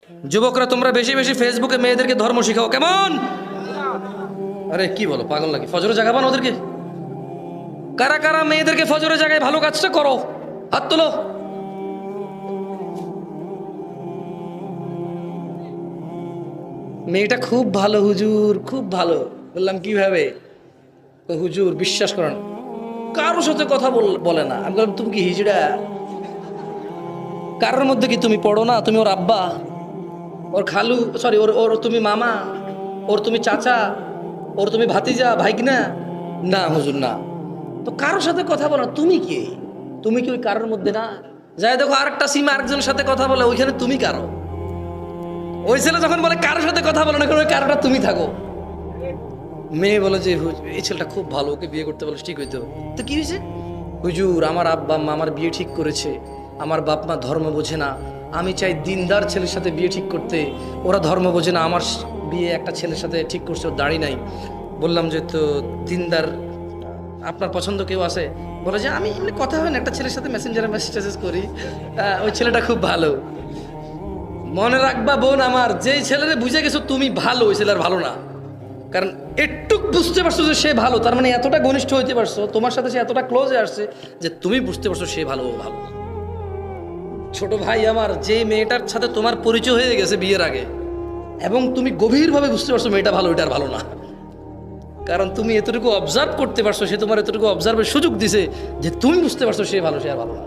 যুবকরা তোমরা বেশি বেশি ফেসবুকে মেয়েদেরকে ধর্ম শিখাও, কেমন? আরে কি বলো, পাগল নাকি? ফজরে জাগাবা না ওদেরকে? কারা কারা মেয়েদেরকে ফজরে জাগায় ভালো কাজটা করো, হাত তোলো। মেয়েটা খুব ভালো হুজুর, খুব ভালো। বললাম কিভাবে? হুজুর বিশ্বাস করেন কারোর সাথে কথা বলে না। আমি বললাম তুমি কি হিজড়া? কারোর মধ্যে কি তুমি পড়ো না? তুমি ওর আব্বা, ওর খালু, সরি ওর ওর তুমি মামা, ওর তুমি চাচা, ওর তুমি ভাতিজা ভাইগনা? না হুজুর না। তো কারোর সাথে কথা বলো, তুমি কি? তুমি কি ওই কারোর মধ্যে না? যাই দেখো আরেকটা সীমা আরেকজনের সাথে কথা বলে, ওইখানে তুমি কারো। ওই ছেলে যখন বলে কারোর সাথে কথা বলো না, ওই কারোটা তুমি থাকো। মেয়ে বলে যে এই ছেলেটা খুব ভালো, ওকে বিয়ে করতে বলে ঠিক হইতো। তো কি হয়েছে? হুজুর আমার আব্বা আম্মা আমার বিয়ে ঠিক করেছে, আমার বাপ মা ধর্ম বোঝে না, আমি চাই দিনদার ছেলের সাথে বিয়ে ঠিক করতে, ওরা ধর্ম বোঝে না, আমার বিয়ে একটা ছেলের সাথে ঠিক করছে, ওর দাড়ি নাই। বললাম যে তো দিনদার আপনার পছন্দ কেউ আছে? বলে যে আমি এমনি কথা হয় না, একটা ছেলের সাথে মেসেঞ্জারে মেসেজ করি, ওই ছেলেটা খুব ভালো। মনে রাখবা বোন আমার, যেই ছেলেরে বুঝে গেছো তুমি ভালো, ওই ছেলের ভালো না। কারণ একটু বুঝতে পারছো যে সে ভালো, তার মানে এতটা ঘনিষ্ঠ হইতে পারছো, তোমার সাথে সে এতটা ক্লোজে আসছে যে তুমি বুঝতে পারছো সে ভালো, ও ভালো। ছোট ভাই আমার, যে মেয়েটার সাথে তোমার পরিচয় হয়ে গেছে বিয়ের আগে, এবং তুমি গভীরভাবে বুঝতে পারছো মেয়েটা ভালো, এটার ভালো না, কারণ তুমি এতটুকু অবজার্ভ করতে পারছো, সে তোমার এতটুকু অবজার্ভের সুযোগ দিছে যে তুমি বুঝতে পারছো সে ভালো, সে আর ভালো না।